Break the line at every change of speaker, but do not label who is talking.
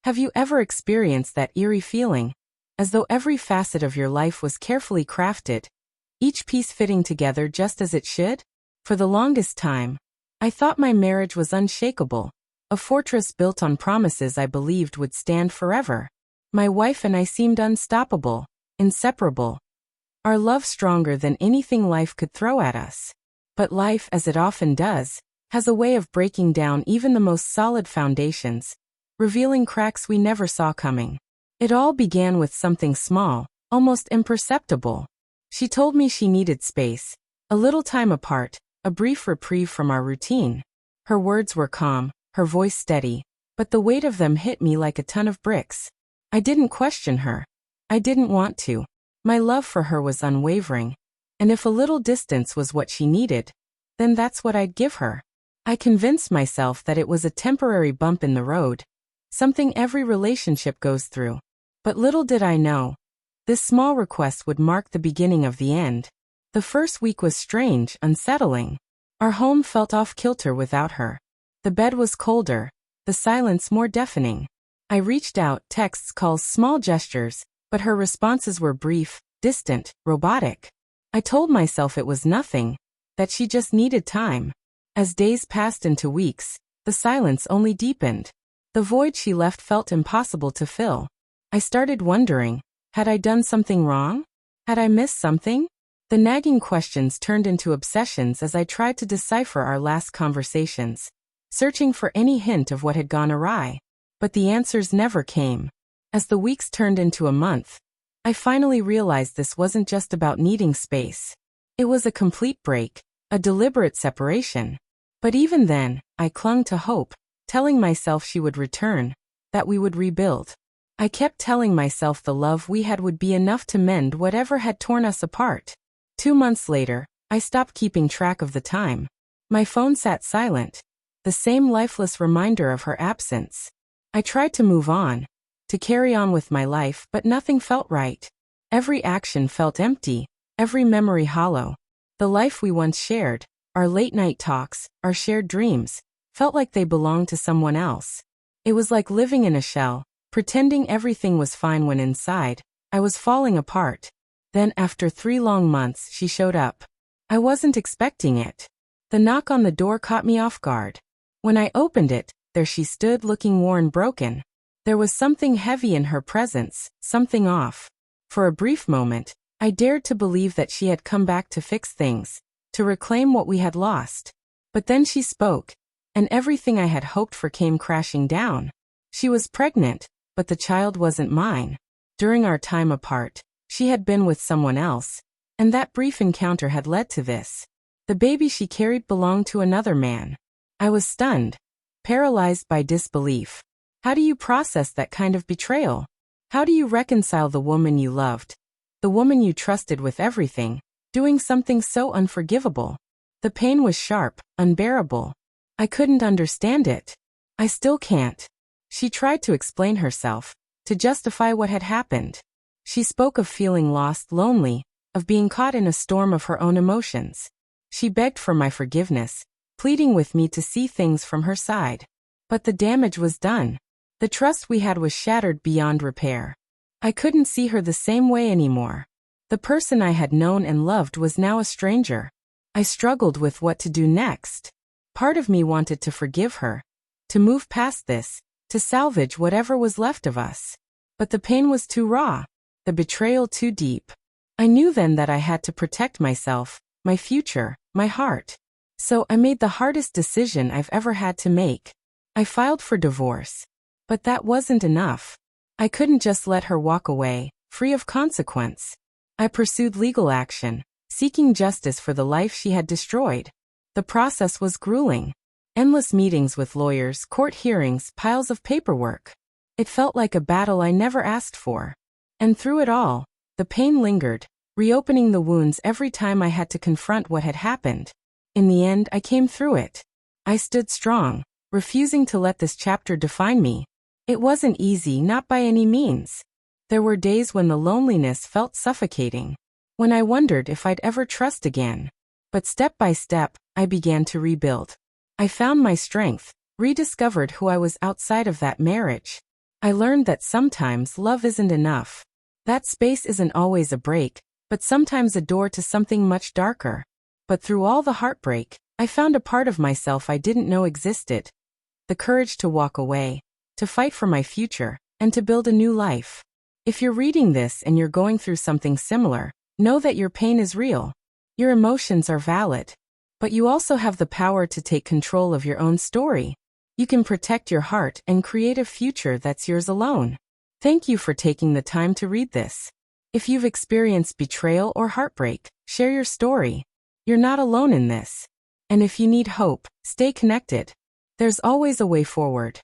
Have you ever experienced that eerie feeling, as though every facet of your life was carefully crafted, each piece fitting together just as it should? For the longest time, I thought my marriage was unshakable, a fortress built on promises I believed would stand forever. My wife and I seemed unstoppable, inseparable, our love stronger than anything life could throw at us. But life, as it often does, has a way of breaking down even the most solid foundations, revealing cracks we never saw coming. It all began with something small, almost imperceptible. She told me she needed space, a little time apart, a brief reprieve from our routine. Her words were calm, her voice steady, but the weight of them hit me like a ton of bricks. I didn't question her. I didn't want to. My love for her was unwavering, and if a little distance was what she needed, then that's what I'd give her. I convinced myself that it was a temporary bump in the road, something every relationship goes through. But little did I know, this small request would mark the beginning of the end. The first week was strange, unsettling. Our home felt off-kilter without her. The bed was colder, the silence more deafening. I reached out, texts, calls, small gestures, but her responses were brief, distant, robotic. I told myself it was nothing, that she just needed time. As days passed into weeks, the silence only deepened. The void she left felt impossible to fill. I started wondering, had I done something wrong? Had I missed something? The nagging questions turned into obsessions as I tried to decipher our last conversations, searching for any hint of what had gone awry. But the answers never came. As the weeks turned into a month, I finally realized this wasn't just about needing space. It was a complete break, a deliberate separation. But even then, I clung to hope, telling myself she would return, that we would rebuild. I kept telling myself the love we had would be enough to mend whatever had torn us apart. 2 months later, I stopped keeping track of the time. My phone sat silent, the same lifeless reminder of her absence. I tried to move on, to carry on with my life, but nothing felt right. Every action felt empty, every memory hollow. The life we once shared, our late-night talks, our shared dreams, felt like they belonged to someone else. It was like living in a shell, pretending everything was fine when inside, I was falling apart. Then, after 3 long months, she showed up. I wasn't expecting it. The knock on the door caught me off guard. When I opened it, there she stood, looking worn, broken. There was something heavy in her presence, something off. For a brief moment, I dared to believe that she had come back to fix things, to reclaim what we had lost. But then she spoke, and everything I had hoped for came crashing down. She was pregnant, but the child wasn't mine. During our time apart, she had been with someone else, and that brief encounter had led to this. The baby she carried belonged to another man. I was stunned, paralyzed by disbelief. How do you process that kind of betrayal? How do you reconcile the woman you loved, the woman you trusted with everything, doing something so unforgivable? The pain was sharp, unbearable. I couldn't understand it. I still can't. She tried to explain herself, to justify what had happened. She spoke of feeling lost, lonely, of being caught in a storm of her own emotions. She begged for my forgiveness, pleading with me to see things from her side. But the damage was done. The trust we had was shattered beyond repair. I couldn't see her the same way anymore. The person I had known and loved was now a stranger. I struggled with what to do next. Part of me wanted to forgive her, to move past this, to salvage whatever was left of us. But the pain was too raw, the betrayal too deep. I knew then that I had to protect myself, my future, my heart. So I made the hardest decision I've ever had to make. I filed for divorce. But that wasn't enough. I couldn't just let her walk away, free of consequence. I pursued legal action, seeking justice for the life she had destroyed. The process was grueling. Endless meetings with lawyers, court hearings, piles of paperwork. It felt like a battle I never asked for. And through it all, the pain lingered, reopening the wounds every time I had to confront what had happened. In the end, I came through it. I stood strong, refusing to let this chapter define me. It wasn't easy, not by any means. There were days when the loneliness felt suffocating, when I wondered if I'd ever trust again. But step by step, I began to rebuild. I found my strength, rediscovered who I was outside of that marriage. I learned that sometimes love isn't enough. That space isn't always a break, but sometimes a door to something much darker. But through all the heartbreak, I found a part of myself I didn't know existed. The courage to walk away, to fight for my future, and to build a new life. If you're reading this and you're going through something similar, know that your pain is real. Your emotions are valid. But you also have the power to take control of your own story. You can protect your heart and create a future that's yours alone. Thank you for taking the time to read this. If you've experienced betrayal or heartbreak, share your story. You're not alone in this. And if you need hope, stay connected. There's always a way forward.